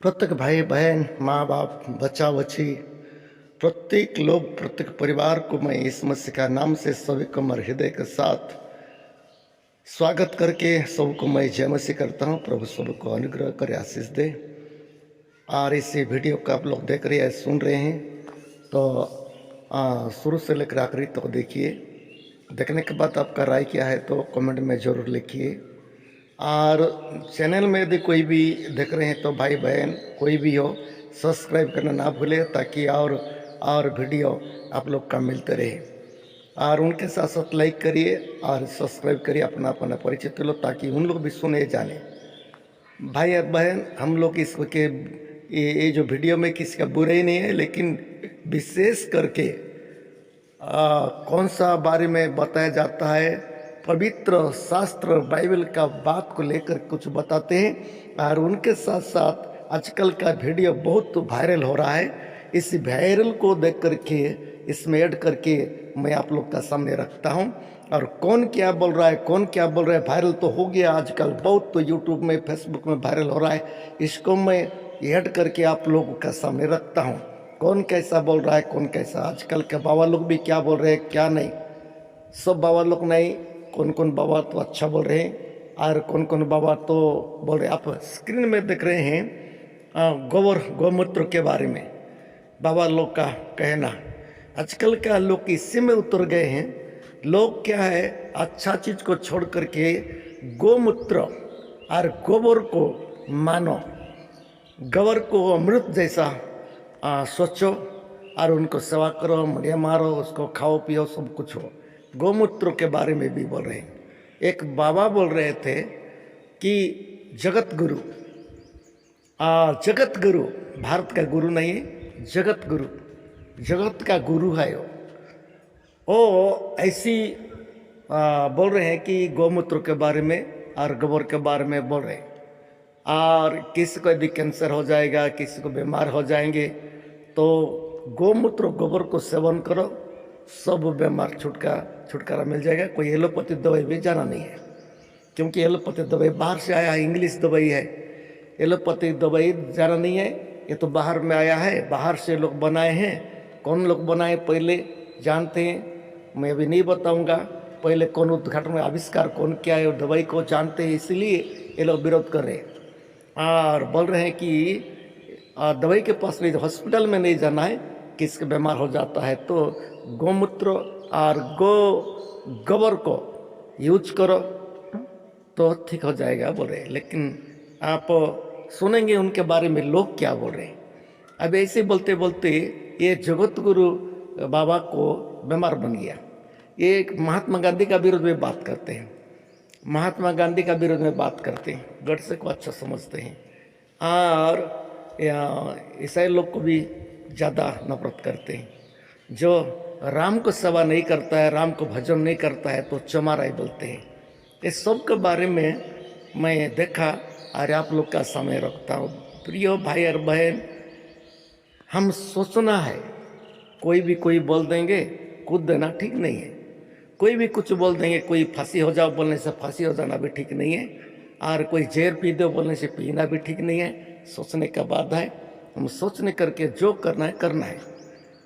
प्रत्येक भाई बहन, माँ बाप, बच्चा बच्ची, प्रत्येक लोग, प्रत्येक परिवार को मैं इस मसीह का नाम से सभी को मेरे हृदय के साथ स्वागत करके सबको मैं जय मसीह करता हूँ। प्रभु सबको अनुग्रह करे, आशीष दे। और इसी वीडियो को आप लोग देख रहे हैं, सुन रहे हैं तो शुरू से लेकर आखिरी तक देखिए। देखने के बाद आपका राय क्या है तो कमेंट में ज़रूर लिखिए। और चैनल में यदि कोई भी देख रहे हैं तो भाई बहन कोई भी हो, सब्सक्राइब करना ना भूले ताकि और वीडियो आप लोग का मिलते रहे। और उनके साथ साथ लाइक करिए और सब्सक्राइब करिए, अपना अपना परिचित लो ताकि उन लोग भी सुने जाने। भाई और बहन, हम लोग इसके ये जो वीडियो में किसी का बुरा ही नहीं है, लेकिन विशेष करके कौन सा बारे में बताया जाता है, पवित्र शास्त्र बाइबल का बात को लेकर कुछ बताते हैं। और उनके साथ साथ आजकल का वीडियो बहुत वायरल हो रहा है। इस वायरल को देख करके इसमें ऐड करके मैं आप लोग का सामने रखता हूं। और कौन क्या बोल रहा है, कौन क्या बोल रहा है, वायरल तो हो गया आजकल बहुत, तो यूट्यूब में फेसबुक में वायरल हो रहा है। इसको मैं ऐड करके आप लोगों का सामने रखता हूँ। कौन कैसा बोल रहा है, कौन कैसा, आजकल के बाबा लोग भी क्या बोल रहे हैं क्या नहीं, सब बाबा लोग नहीं, कौन कौन बाबा तो अच्छा बोल रहे हैं और कौन कौन बाबा तो बोल रहे। आप स्क्रीन में देख रहे हैं गोबर गौमूत्र के बारे में बाबा लोग का कहना। आजकल का लोग इसी में उतर गए हैं। लोग क्या है, अच्छा चीज़ को छोड़ करके गौमूत्र और गोबर को मानो, गोबर को अमृत जैसा सोचो और उनको सेवा करो, मरिया मारो, उसको खाओ पियो, सब कुछ हो। गौमूत्र के बारे में भी बोल रहे हैं। एक बाबा बोल रहे थे कि जगत गुरु, जगत गुरु भारत का गुरु नहीं है, जगत गुरु, जगत का गुरु है वो ऐसी बोल रहे हैं कि गौमूत्र के बारे में और गोबर के बारे में बोल रहे हैं। और किसी को यदि कैंसर हो जाएगा, किसी को बीमार हो जाएंगे तो गौमूत्र गोबर को सेवन करो, सब बीमार छुटकारा मिल जाएगा। कोई एलोपैथी दवाई भी जाना नहीं है, क्योंकि एलोपैथी दवाई बाहर से आया है, इंग्लिश दवाई है। एलोपैथी दवाई जाना नहीं है, ये तो बाहर में आया है, बाहर से लोग बनाए हैं। कौन लोग बनाए पहले जानते हैं, मैं अभी नहीं बताऊंगा। पहले कौन उद्घाटन आविष्कार कौन किया है, दवाई को जानते हैं, इसलिए ये लोग विरोध कर रहे हैं और बोल रहे हैं कि दवाई के पास नहीं, हॉस्पिटल में नहीं जाना है। किसके बीमार हो जाता है तो गौमूत्र और गोबर को यूज करो तो ठीक हो जाएगा बोल रहे हैं। लेकिन आप सुनेंगे उनके बारे में लोग क्या बोल रहे हैं। अब ऐसे बोलते बोलते ये जगत गुरु बाबा को बीमार बन गया। ये महात्मा गांधी का विरोध में बात करते हैं, महात्मा गांधी का विरोध में बात करते हैं, गडसे को अच्छा समझते हैं और ईसाई लोग को भी ज़्यादा नफरत करते हैं। जो राम को सेवा नहीं करता है, राम को भजन नहीं करता है तो चमाराई बोलते हैं। इस सब के बारे में मैं देखा और आप लोग का सामने रखता हूँ। प्रिय भाई और बहन, हम सोचना है, कोई बोल देंगे, कूद देना ठीक नहीं है। कोई भी कुछ बोल देंगे, कोई फांसी हो जाओ बोलने से फांसी हो जाना भी ठीक नहीं है, और कोई जहर पी दो बोलने से पीना भी ठीक नहीं है। सोचने का बात है, हम सोचने करके जो करना है करना है।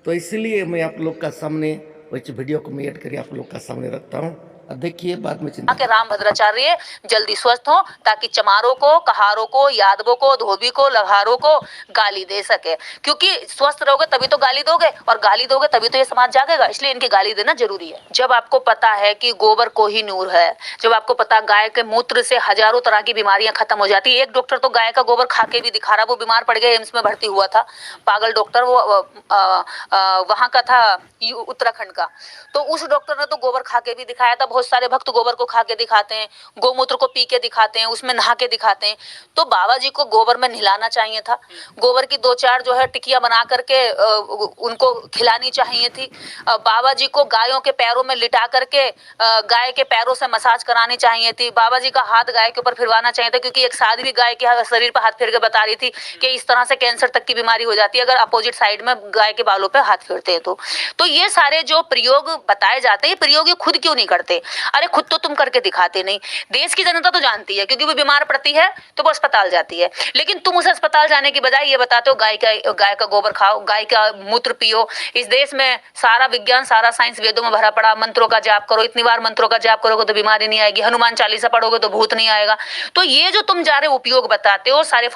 तो इसलिए मैं आप लोग का सामने वही वीडियो को मैं ऐड करके आप लोग का सामने रखता हूँ। अब देखिए, बाद में चिंता के राम भद्राचार्य जल्दी स्वस्थ हो ताकि चमारों को, कहारों को, यादवों को, धोबी को, लहारों को गाली दे सके। क्योंकि स्वस्थ रहोगे तभी तो गाली दोगे, और गाली दोगे तभी तो ये समाज जागेगा। इसलिए इनकी गाली देना जरूरी है। जब आपको पता है कि गोबर को ही नूर है, जब आपको पता गाय के मूत्र से हजारों तरह की बीमारियां खत्म हो जाती है। एक डॉक्टर तो गाय का गोबर खा के भी दिखा रहा, वो बीमार पड़ गया, एम्स में भर्ती हुआ था, पागल डॉक्टर, वो वहां का था, उत्तराखंड का। तो उस डॉक्टर ने तो गोबर खा के भी दिखाया था। बहुत सारे भक्त गोबर को खा के दिखाते हैं, गोमूत्र को पी के दिखाते हैं, उसमें नहा के दिखाते हैं। तो बाबा जी को गोबर में नहलाना चाहिए था। गोबर की 2-4 जो है टिकिया बना करके उनको खिलानी चाहिए थी। बाबा जी को गायों के पैरों में लिटा करके गाय के पैरों से मसाज करानी चाहिए थी। बाबा जी का हाथ गाय के ऊपर फिरवाना चाहिए था, क्योंकि एक साध्वी गाय के शरीर पर हाथ फेर के बता रही थी कि इस तरह से कैंसर तक की बीमारी हो जाती है अगर अपोजिट साइड में गाय के बालों पे हाथ फेरते हैं तो ये सारे जो प्रयोग बताए जाते हैं, प्रयोग ये खुद क्यों नहीं करते? अरे खुद तो तुम करके दिखाते नहीं। देश की जनता तो जानती है, क्योंकि वो बीमार पड़ती है तो वो अस्पताल जाती है, लेकिन तुम उस अस्पताल जाने की बजाय ये बताते हो गाय का गोबर खाओ, गाय का मूत्र पियो। इस देश में सारा विज्ञान, सारा साइंस वेदों में भरा पड़ा। मंत्रों का जाप करो, इतनी बार मंत्रों का जाप करोगे तो बीमारी नहीं आएगी, हनुमान चालीसा पढ़ोगे तो भूत नहीं आएगा। तो ये जो तुम जा रहे उपयोग बताते हो सारे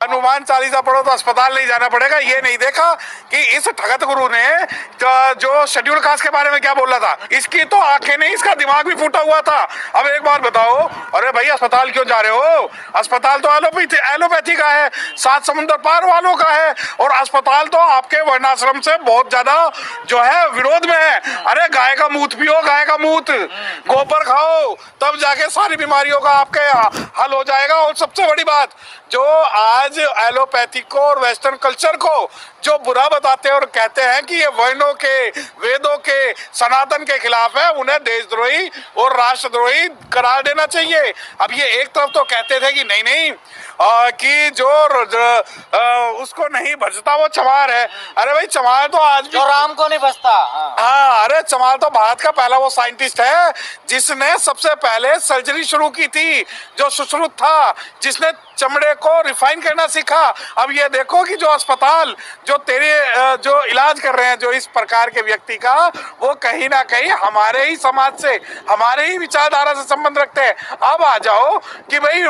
हनुमान चालीसा पढ़ो तो अस्पताल नहीं जाना पड़ेगा। ये नहीं देखा कि इस ठगत गुरु ने जो शेड्यूल कास्ट के बारे में क्या बोला था, इसकी तो आंखें नहीं, इसका दिमाग भी फूटा हुआ था। अब एक बार बताओ, अरे भाई अस्पताल क्यों जा रहे हो? अस्पताल तो एलोपैथी का है, 7 समुद्र पार वालों का है, और अस्पताल तो आपके वर्णाश्रम से बहुत ज्यादा जो है विरोध में है। अरे गाय का मूत पियो, गाय का मूत, गोबर खाओ, तब जाके सारी बीमारियों का आपके हल हो जाएगा। और सबसे बड़ी बात, जो आज एलोपैथी को और वेस्टर्न कल्चर को जो बुरा बताते हैं और कहते हैं कि ये वर्णों के, वेदों के, सनातन के खिलाफ है, उन्हें देशद्रोही और राष्ट्रद्रोही करार देना चाहिए। अब ये एक तरफ तो कहते थे कि नहीं कि जो उसको नहीं भजता वो चमार है। अरे भाई चमार तो आज भी जो राम को नहीं बचता। हाँ, अरे चमार तो भारत का पहला वो साइंटिस्ट है जिसने सबसे पहले सर्जरी शुरू की थी, जो सुश्रुत था, जिसने चमड़े को रिफाइन करना सीखा। अब ये देखो कि जो अस्पताल जो जो इलाज कर रहे हैं जो इस प्रकार के व्यक्ति का, वो कहीं ना कहीं हमारे ही समाज से, हमारे ही विचारधारा से संबंध रखते हैं। अब आ जाओ कि भाई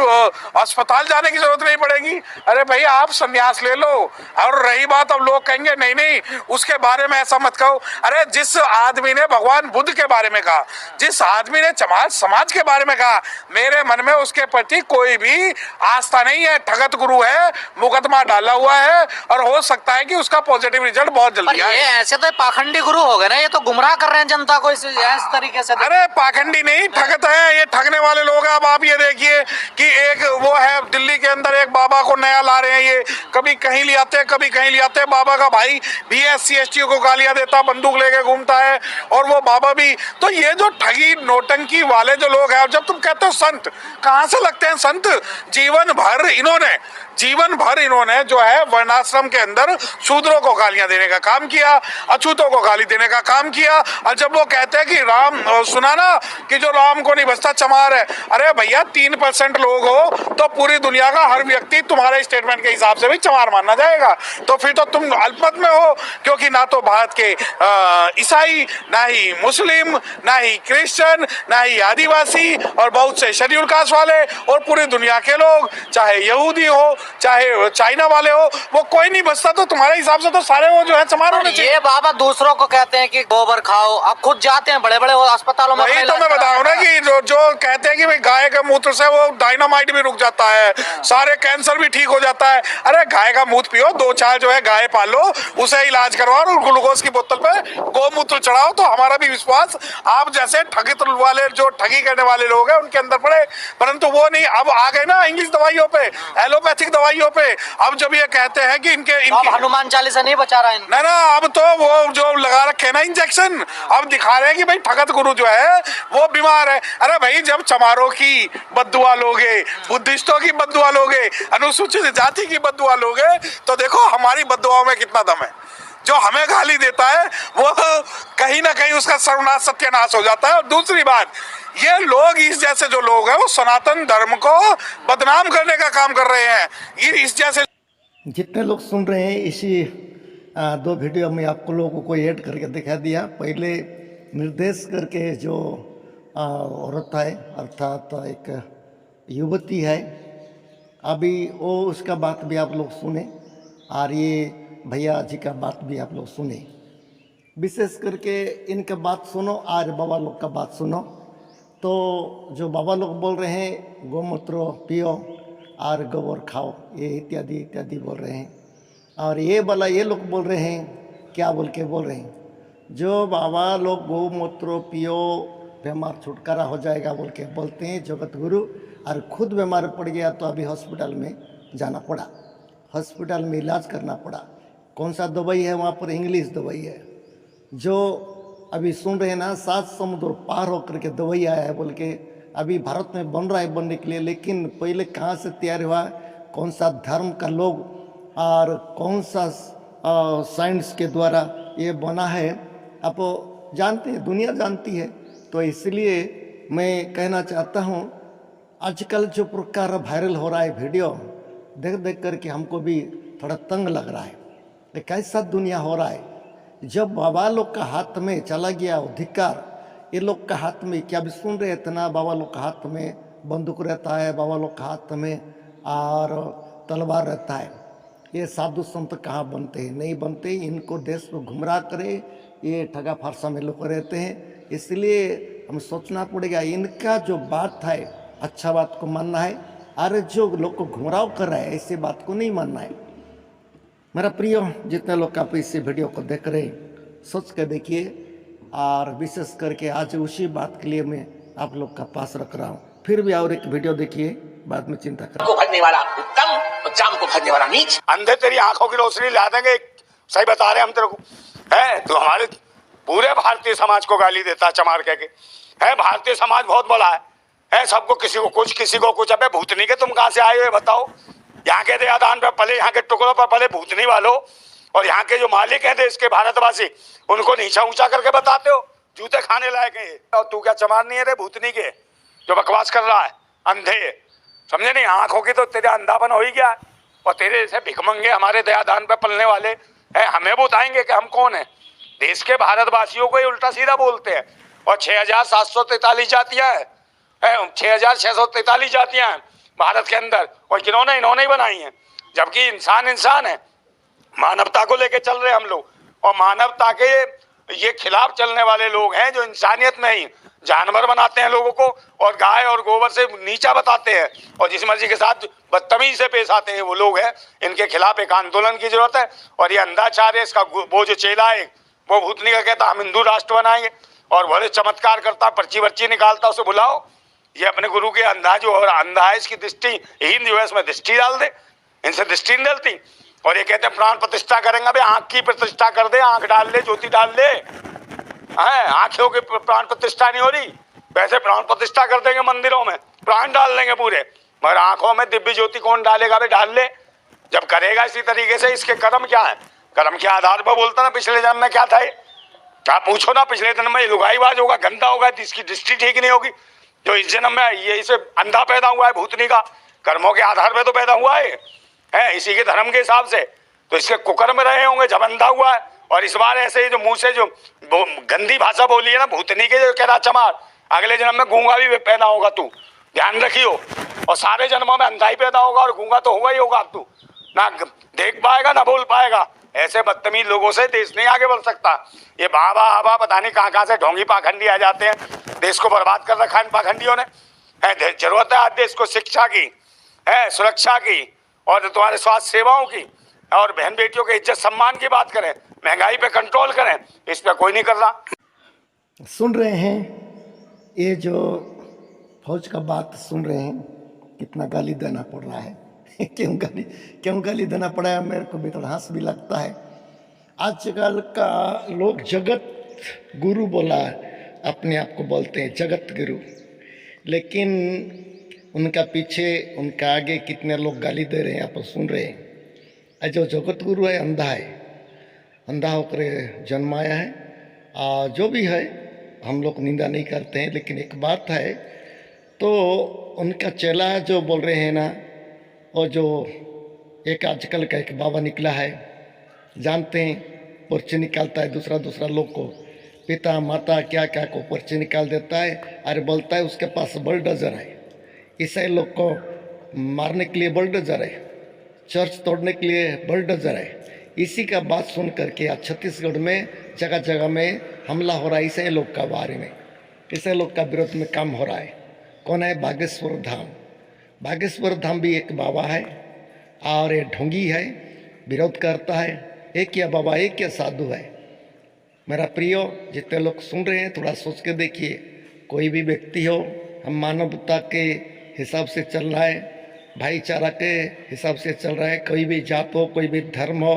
अस्पताल जाने की जरूरत नहीं पड़ेगी। अरे भाई आप संन्यास ले लो। और रही बात, अब लोग कहेंगे नहीं उसके बारे में ऐसा मत कहो। अरे जिस आदमी ने भगवान बुद्ध के बारे में कहा, जिस आदमी ने समाज के बारे में कहा, मेरे मन में उसके प्रति कोई भी आस्था नहीं है। ठगत गुरु है, मुकदमा डाला हुआ है, और हो सकता है कि उसका पॉजिटिव रिजल्ट बहुत जल्दी आए। ऐसे तो पाखंडी गुरु हो गए ना, ये तो गुमराह कर रहे हैं जनता को इस तरीके से। अरे पाखंडी नहीं, ठगत है, ये ठगने वाले लोग हैं। अब आप ये देखिए कि एक वो है दिल्ली के अंदर, एक बाबा को नया ला रहे हैं, ये कभी कहीं ले आते हैं, कभी कहीं ले आते हैं। बाबा का भाई भी SC/ST को गालियां देता, बंदूक लेके घूमता है, और वो बाबा भी। तो ये जो ठगी नोटंकी वाले जो लोग हैं, जब तुम कहते हो संत, कहां से लगते हैं संत? जीवन भर इन्होंने जो है वर्णाश्रम के अंदर शूद्रों को गालियां देने का काम किया, अछूतों को गाली देने का काम किया। और जब वो कहते हैं कि राम, सुना ना कि जो राम को नहीं बचता चमार है। अरे भैया 3% लोग हो तो पूरी दुनिया का हर व्यक्ति तुम्हारे स्टेटमेंट के हिसाब से भी चमार माना जाएगा। तो फिर तो तुम अल्पमत में हो, क्योंकि ना तो भारत के ईसाई, ना ही मुस्लिम, ना ही क्रिश्चियन, ना ही आदिवासी, और बहुत से शेड्यूल कास्ट वाले, और पूरी दुनिया के लोग, चाहे यहूदी हो, चाहे चाइना वाले हो, वो कोई नहीं बचता। तो तुम्हारे हिसाब से तो सारे वो जो है चमार होने चाहिए। ये बाबा दूसरों को कहते हैं कि गोबर खाओ, अब खुद जाते हैं बड़े बड़े अस्पतालों में। वही तो मैं बताऊं ना कि जो कहते हैं कि भाई गाय के मूत्र से वो डायनामाइट भी रुक जाता है, सारे कैंसर भी ठीक हो जाता है। अरे गाय का मूत्र पियो, 2-4 जो है गाय पालो, उसे इलाज करवाओ, और ग्लूकोज की बोतल पे गोमूत्र चढ़ाओ, तो हमारा भी विश्वास आप जैसे ठगित वाले, जो ठगी करने वाले लोग हैं, उनके अंदर पड़े। परंतु वो नहीं, अब आ गए ना इंग्लिश दवाइयों पे, एलोपैथिक दवाइयों पे। अब जब ये कहते हैं कि इनके हनुमान चालीसा नहीं बचा रहा है ना, अब तो वो जो लगा रखे ना इंजेक्शन, अब दिखा रहे हैं कि भाई ठगत गुरु जो है वो बीमार है। अरे भाई जब चमारों की बद्दुआ लोगे, बुद्धिस्टों की बद्दुआ लोगे, अनुसूचित जाति की बद्दुआ लोगे, तो देखो हमारी बद्दुआओं में कितना दम है। जो हमें गाली देता है वो कहीं ना कहीं उसका सर्वनाश सत्यानाश हो जाता है। और दूसरी बात, ये लोग, इस जैसे जो लोग हैं, वो सनातन धर्म को बदनाम करने का काम कर रहे हैं। ये इस जैसे जितने लोग सुन रहे हैं, इसी 2 वीडियो में आपको लोगों को ऐड करके दिखा दिया। पहले निर्देश करके जो औरत है, अर्थात एक युवती है, अभी वो उसका बात भी आप लोग सुने, और ये भैया जी का बात भी आप लोग सुने। विशेष करके इनका बात सुनो और बाबा लोग का बात सुनो। तो जो बाबा लोग बोल रहे हैं गोमूत्र पियो और गोबर खाओ, ये इत्यादि इत्यादि बोल रहे हैं, और ये लोग बोल रहे हैं क्या बोल के बोल रहे हैं, जो बाबा लोग गौमूत्र पियो बीमार छुटकारा हो जाएगा बोल के बोलते हैं जगत गुरु, और खुद बीमार पड़ गया तो अभी हॉस्पिटल में जाना पड़ा, हॉस्पिटल में इलाज करना पड़ा। कौन सा दवाई है वहाँ पर? इंग्लिश दवाई है। जो अभी सुन रहे हैं ना, 7 समुद्र पार होकर के दवाई आया है बोल के अभी भारत में बन रहा है बनने के लिए, लेकिन पहले कहाँ से तैयार हुआ, कौन सा धर्म का लोग और कौन सा साइंस के द्वारा ये बना है, आप जानते हैं, दुनिया जानती है। तो इसलिए मैं कहना चाहता हूँ, आजकल जो प्रकार वायरल हो रहा है वीडियो देख देख करके हमको भी थोड़ा तंग लग रहा है। ये कैसा दुनिया हो रहा है? जब बाबा लोग का हाथ में चला गया अधिकार, ये लोग का हाथ में, क्या भी सुन रहे इतना, बाबा लोग का हाथ में बंदूक रहता है, बाबा लोग का हाथ में और तलवार रहता है। ये साधु संत कहाँ बनते हैं? नहीं बनते। इनको देश को गुमराह करे, ये ठगा फारसा में लोग रहते हैं। इसलिए हम सोचना पड़ेगा, इनका जो बात है अच्छा बात को मानना है, अरे जो लोग को गुमराह कर रहा है ऐसे बात को नहीं मानना है। मेरा प्रिय जितने लोग आप इस वीडियो को देख रहे हैं, सोच के देखिए, और विशेष करके आज उसी बात के लिए मैं आप लोग का पास रख रहा हूँ। फिर भी और एक वीडियो देखिए, बाद में चिंता करें। को भजने वाला उत्तम और चाम को भजने वाला नीच। अंधे तेरी आंखों की रोशनी ला देंगे, सही बता रहे हम तेरे को। है तो हमारे पूरे भारतीय समाज को गाली देता है चमार कह के। है भारतीय समाज बहुत बड़ा है, सबको किसी को कुछ किसी को कुछ। अबे भूतनी के तुम कहाँ से आए हुए बताओ? यहाँ के दयादान पे पले, यहाँ के टुकड़ों पर पले भूतनी वालों, और यहाँ के जो मालिक हैं देश के भारतवासी, उनको नीचा ऊंचा करके बताते हो, जूते खाने लायक है। और तू क्या चमार नहीं है रे भूतनी के जो बकवास कर रहा है? अंधे समझे नहीं, आंखों की तो तेरे अंधापन हो ही गया। और तेरे जैसे भिखमंगे हमारे दयादान पे पलने वाले हैं, हमें बताएंगे कि हम कौन है? देश के भारतवासियों को ही उल्टा सीधा बोलते हैं। और 6743 जातियां हैं, 6643 जातियां हैं भारत के अंदर, और किन्होंने? इन्होंने ही बनाई हैं। जबकि इंसान इंसान है, मानवता को लेके चल रहे हम लोग, और मानवता के ये खिलाफ चलने वाले लोग हैं जो इंसानियत में ही जानवर बनाते हैं लोगों को, और गाय और गोबर से नीचा बताते हैं, और जिस मर्जी के साथ बदतमीजी से पेश आते हैं वो लोग हैं। इनके खिलाफ एक आंदोलन की जरूरत है। और ये अंधाचार है, इसका वो जो चेला है वो भूतनी का कहता हम हिंदू राष्ट्र बनाएंगे, और बड़े चमत्कार करता, पर्ची वर्ची निकालता, उसे बुलाओ। ये अपने गुरु के अंधा जो और अंधा है, इसकी दृष्टि हीन जो है इसमें दृष्टि डाल दे, इनसे दृष्टि नहीं डलती। और ये कहते हैं प्राण प्रतिष्ठा करेंगे। भाई आंख की प्रतिष्ठा कर दे, आंख डाल ले, ज्योति डाल ले। है आंखों की प्राण प्रतिष्ठा नहीं हो रही, वैसे प्राण प्रतिष्ठा कर देंगे मंदिरों में, प्राण डाल देंगे पूरे, मगर आंखों में दिव्य ज्योति कौन डालेगा? भाई डाल ले। जब करेगा इसी तरीके से, इसके कर्म क्या है? कर्म के आधार पर बोलता ना पिछले जन्म में क्या था। क्या पूछो ना, पिछले जन्म में लुगाईबाज होगा, गंदा होगा, इसकी दृष्टि ठीक नहीं होगी। जो इस जन्म में ये इसे अंधा पैदा हुआ है भूतनी का, कर्मों के आधार पर तो पैदा हुआ है इसी के धर्म के हिसाब से, तो इसके कुकर्म रहे होंगे जब अंधा हुआ है। और इस बार ऐसे ही जो मुंह से जो गंदी भाषा बोली है ना भूतनी के, जो कह रहा चमार, अगले जन्म में गूंगा भी पैदा होगा तू, ध्यान रखियो। और सारे जन्मों में अंधा ही पैदा होगा, और गूंगा तो होगा ही होगा। अब तू ना देख पाएगा ना बोल पाएगा। ऐसे बदतमीज लोगों से देश नहीं आगे बढ़ सकता। ये बाबा आबा पता नहीं कहाँ से ढोंगी पाखंडी आ जाते हैं, देश को बर्बाद कर रखा इन पाखंडियों ने। जरूरत है आज देश को शिक्षा की, है सुरक्षा की, और तुम्हारे स्वास्थ्य सेवाओं की, और बहन बेटियों के इज्जत सम्मान की बात करें, महंगाई पे कंट्रोल करें। इस पे कोई नहीं कर रहा। सुन रहे हैं ये जो फौज का बात सुन रहे हैं, कितना गाली देना पड़ रहा है। क्यों गाली देना पड़ा है? मेरे को भी थोड़ा हंस भी लगता है। आजकल का लोग जगत गुरु बोला, अपने आप को बोलते हैं जगत गुरु, लेकिन उनका पीछे उनका आगे कितने लोग गाली दे रहे हैं आप सुन रहे हैं। जो जगत गुरु है अंधा होकर जन्माया है। जो भी है हम लोग निंदा नहीं करते हैं, लेकिन एक बात है, तो उनका चेला जो बोल रहे हैं ना, और जो एक आजकल का एक बाबा निकला है, जानते हैं, पर्ची निकालता है दूसरा लोग को, पिता माता क्या क्या को पर्ची निकाल देता है। अरे बोलता है उसके पास बुलडोजर है, ईसाई लोग को मारने के लिए बुलडोजर है, चर्च तोड़ने के लिए बुलडोजर है। इसी का बात सुन करके आज छत्तीसगढ़ में जगह जगह में हमला हो रहा है ईसाई लोग का बारे में, ईसाई लोग का विरोध में काम हो रहा है। कौन है? बागेश्वर धाम। बागेश्वर धाम भी एक बाबा है, और ये ढोंगी है, विरोध करता है। एक या बाबा एक या साधु है, मेरा प्रियो, जितने लोग सुन रहे हैं थोड़ा सोच के देखिए, कोई भी व्यक्ति हो, हम मानवता के हिसाब से चल रहा है, भाईचारा के हिसाब से चल रहा है, कोई भी जात हो, कोई भी धर्म हो,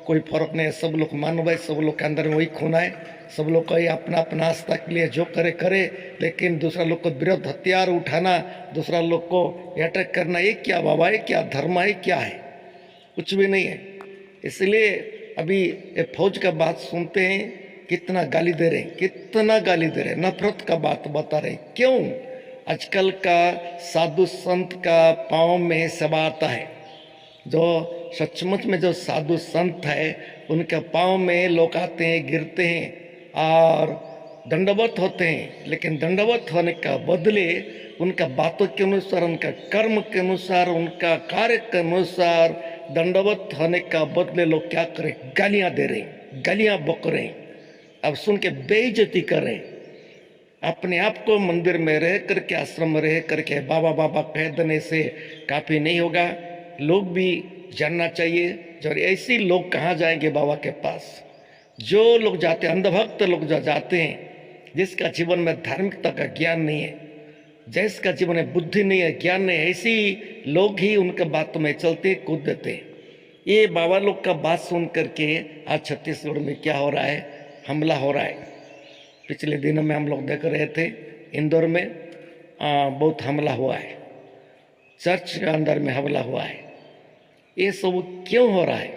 कोई फर्क नहीं है, सब लोग मानव है, सब लोग के अंदर में वही खून है, सब लोग का अपना अपना आस्था के लिए जो करे करे, लेकिन दूसरा लोग को विरुद्ध हथियार उठाना, दूसरा लोग को अटैक करना, ये क्या बाबा है, क्या धर्म है, क्या है? कुछ भी नहीं है। इसलिए अभी ये फौज का बात सुनते हैं, कितना गाली दे रहे हैं, कितना गाली दे रहे हैं, नफरत का बात बता रहे हैं। क्यों? आजकल का साधु संत का पाँव में सब आता है, जो सचमुच में जो साधु संत है उनके पाँव में लोग आते हैं, गिरते हैं और दंडवत होते हैं, लेकिन दंडवत होने का बदले उनका बातों के अनुसार, उनका कर्म के अनुसार, उनका कार्य के अनुसार दंडवत होने का बदले लोग क्या करें? गालियां दे रहे हैं, गालियां बक रहे हैं, अब सुन के बेइज्जती कर रहे हैं। अपने आप को मंदिर में रह करके, आश्रम में रह करके बाबा बाबा कह देने से काफ़ी नहीं होगा, लोग भी जानना चाहिए। जो ऐसे लोग कहाँ जाएंगे बाबा के पास? जो लोग जाते हैं, अंधभक्त लोग जो जाते हैं, जिसका जीवन में धार्मिकता का ज्ञान नहीं है, जिसका जीवन में बुद्धि नहीं है, ज्ञान नहीं है, ऐसी लोग ही उनके बातों में चलते कूद देते हैं। ये बाबा लोग का बात सुन करके आज छत्तीसगढ़ में क्या हो रहा है? हमला हो रहा है। पिछले दिनों में हम लोग देख रहे थे, इंदौर में बहुत हमला हुआ है, चर्च के अंदर में हमला हुआ है। ये सब क्यों हो रहा है?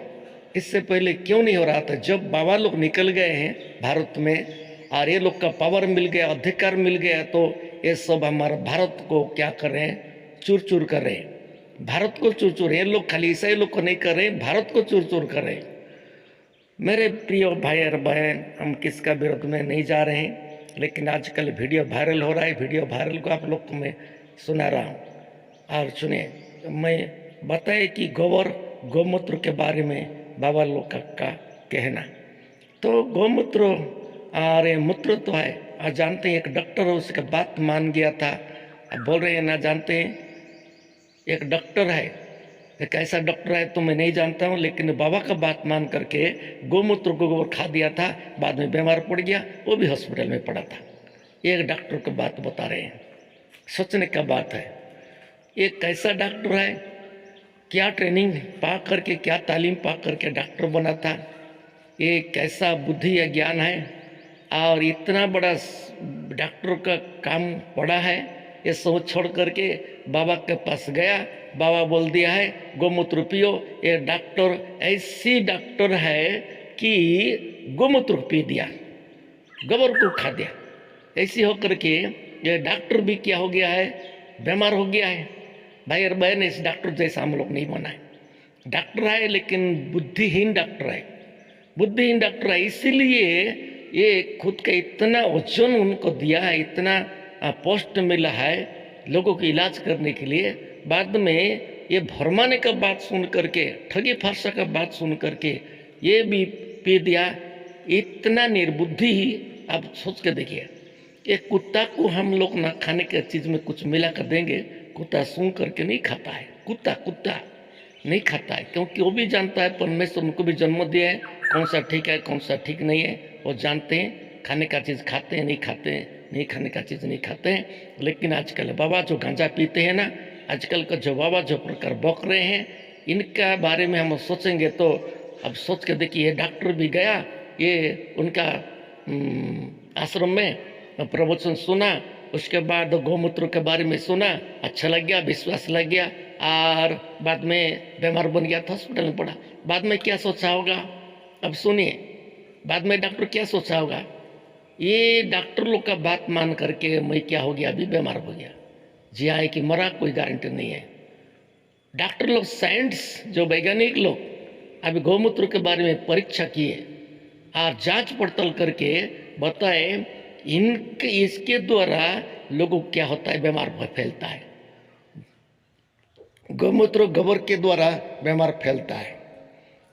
इससे पहले क्यों नहीं हो रहा था? जब बाबा लोग निकल गए हैं भारत में और ये लोग का पावर मिल गया, अधिकार मिल गया, तो ये सब हमारे भारत को क्या कर रहे हैं? चूर चूर कर रहे हैं, भारत को चूर चूर। ये लोग खाली ईसाई लोग को नहीं कर रहे हैं, भारत को चूर चूर कर रहे हैं। मेरे प्रिय भाई और बहन, हम किसका विरोध में नहीं जा रहे हैं, लेकिन आजकल वीडियो वायरल हो रहा है, वीडियो वायरल को आप लोग को मैं सुना रहा हूँ। और सुनिए, मैं बताए कि गोबर गौमूत्र के बारे में बाबा लोग का कहना, तो गौमूत्र और ये मूत्र तो है, और जानते हैं एक डॉक्टर है, उसका बात मान गया था। अब बोल रहे हैं ना जानते हैं, एक डॉक्टर है, एक ऐसा डॉक्टर है तो मैं नहीं जानता हूँ, लेकिन बाबा का बात मान करके गौमूत्र को गोबर खा दिया था, बाद में बीमार पड़ गया, वो भी हॉस्पिटल में पड़ा था। एक डॉक्टर की बात बता रहे हैं, सोचने का बात है। एक कैसा डॉक्टर है, क्या ट्रेनिंग पा करके, क्या तालीम पा करके डॉक्टर बना था, ये कैसा बुद्धि या ज्ञान है, और इतना बड़ा डॉक्टर का काम पड़ा है। ये सब छोड़ करके बाबा के पास गया, बाबा बोल दिया है गौमूत्र पियो। ये डॉक्टर ऐसी डॉक्टर है कि गौमूत्र पी दिया, गोबर को खा दिया। ऐसी होकर के ये डॉक्टर भी क्या हो गया है? बीमार हो गया है। भाई और बहन, इस डॉक्टर जैसा हम लोग नहीं बना है। डॉक्टर है लेकिन बुद्धिहीन डॉक्टर है, बुद्धिहीन डॉक्टर है। इसीलिए ये खुद का इतना वजन उनको दिया है, इतना पोस्ट मिला है लोगों के इलाज करने के लिए, बाद में ये भरमाने का बात सुन करके, ठगी फारसा का बात सुन करके ये भी पी दिया। इतना निर्बुद्धि ही आप सोच के देखिए। एक कुत्ता को हम लोग ना खाने के चीज़ में कुछ मिला कर देंगे, कुत्ता सूंघ करके नहीं खाता है। कुत्ता नहीं खाता है, क्योंकि वो भी जानता है परमेश्वर उनको भी जन्म दिया है, कौन सा ठीक है कौन सा ठीक नहीं है, वो जानते हैं। खाने का चीज़ खाते हैं, नहीं खाते हैं, नहीं खाने का चीज़ नहीं खाते हैं। लेकिन आजकल बाबा जो गांजा पीते हैं ना, आजकल का जो बाबा जो प्रकार बक रहे हैं, इनका बारे में हम सोचेंगे तो अब सोच के देखिए, डॉक्टर भी गया, ये उनका आश्रम में प्रवचन सुना, उसके बाद गौमूत्र के बारे में सुना, अच्छा लग गया, विश्वास लग गया, और बाद में बीमार बन गया था, हॉस्पिटल में पड़ा। बाद में क्या सोचा होगा? अब सुनिए, बाद में डॉक्टर क्या सोचा होगा? ये डॉक्टर लोग का बात मान करके मैं क्या हो गया, अभी बीमार हो गया। जी आए कि मरा, कोई गारंटी नहीं है। डॉक्टर लोग, साइंस जो वैज्ञानिक लोग अभी गौमूत्र के बारे में परीक्षा किए और जांच पड़ताल करके बताए, इनके इसके द्वारा लोगों को क्या होता है, बीमार फैलता है। गौमूत्र गोबर के द्वारा बीमार फैलता है,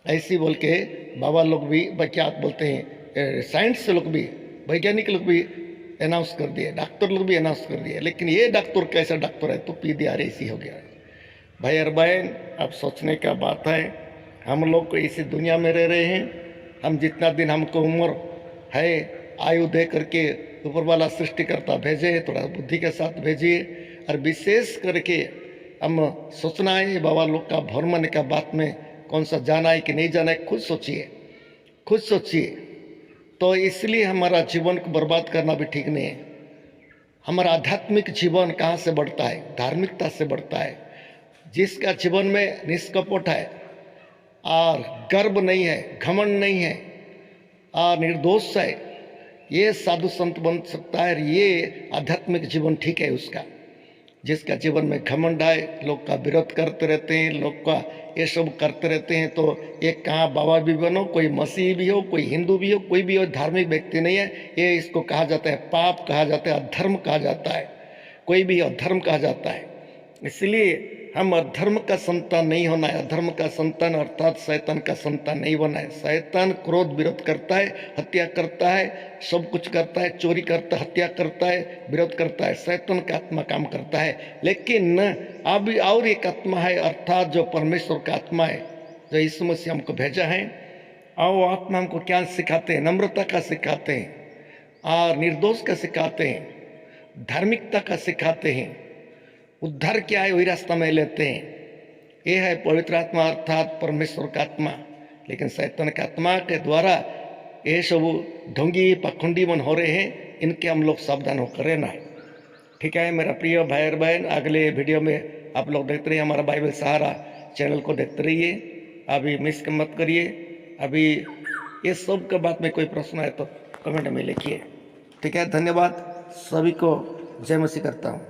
ऐसी बोल के बाबा लोग भी, क्या बोलते हैं, साइंस लोग भी, वैज्ञानिक लोग भी अनाउंस कर दिए, डॉक्टर लोग भी अनाउंस कर दिए। लेकिन ये डॉक्टर कैसा डॉक्टर है, तो पी दिया, ऐसी हो गया। भाई और बहन, अब सोचने का बात है। हम लोग को इसी दुनिया में रह रहे हैं, हम जितना दिन हमको उम्र है, आयु दे करके ऊपर वाला सृष्टिकर्ता भेजे, थोड़ा बुद्धि के साथ भेजिए। और विशेष करके हम सोचना है बाबा लोग का भ्रमण का बात में कौन सा जाना है कि नहीं जाना है, खुद सोचिए, खुद सोचिए। तो इसलिए हमारा जीवन को बर्बाद करना भी ठीक नहीं है। हमारा आध्यात्मिक जीवन कहाँ से बढ़ता है? धार्मिकता से बढ़ता है। जिसका जीवन में निष्कपट है और गर्व नहीं है, घमंड नहीं है और निर्दोष है, ये साधु संत बन सकता है। ये आध्यात्मिक जीवन ठीक है उसका। जिसका जीवन में घमंड है, लोग का विरोध करते रहते हैं, लोग का ये सब करते रहते हैं, तो ये कहाँ बाबा भी बनो, कोई मसीही भी हो, कोई हिंदू भी हो, कोई भी हो, धार्मिक व्यक्ति नहीं है। ये इसको कहा जाता है पाप, कहा जाता है अधर्म, कहा जाता है, कोई भी अधर्म कहा जाता है। इसलिए हम अधर्म का संतान नहीं होना है। अधर्म का संतान अर्थात शैतान का संतान नहीं होना है। शैतान क्रोध विरोध करता है, हत्या करता है, सब कुछ करता है, चोरी करता है, हत्या करता है, विरोध करता है। शैतान का आत्मा काम करता है। लेकिन अभी और एक आत्मा है, अर्थात जो परमेश्वर का आत्मा है, जो यीशु मसीह हमको भेजा है। और वो आत्मा हमको क्या सिखाते हैं? नम्रता का सिखाते हैं और निर्दोष का सिखाते हैं, धार्मिकता का सिखाते हैं। उद्धार क्या है वही रास्ता में लेते हैं। ये है पवित्र आत्मा अर्थात परमेश्वर का आत्मा। लेकिन शैतान का आत्मा के द्वारा ये सब ढोंगी पाखंडी मन हो रहे हैं, इनके हम लोग सावधान होकर रहना है। ठीक है मेरा प्रिय भाई और बहन, अगले वीडियो में आप लोग देखते रहिए, हमारा बाइबल सहारा चैनल को देखते रहिए। अभी मिस मत करिए। अभी ये सब के बात में कोई प्रश्न है तो कमेंट में लिखिए। ठीक है, धन्यवाद। सभी को जय मसीह करता हूँ।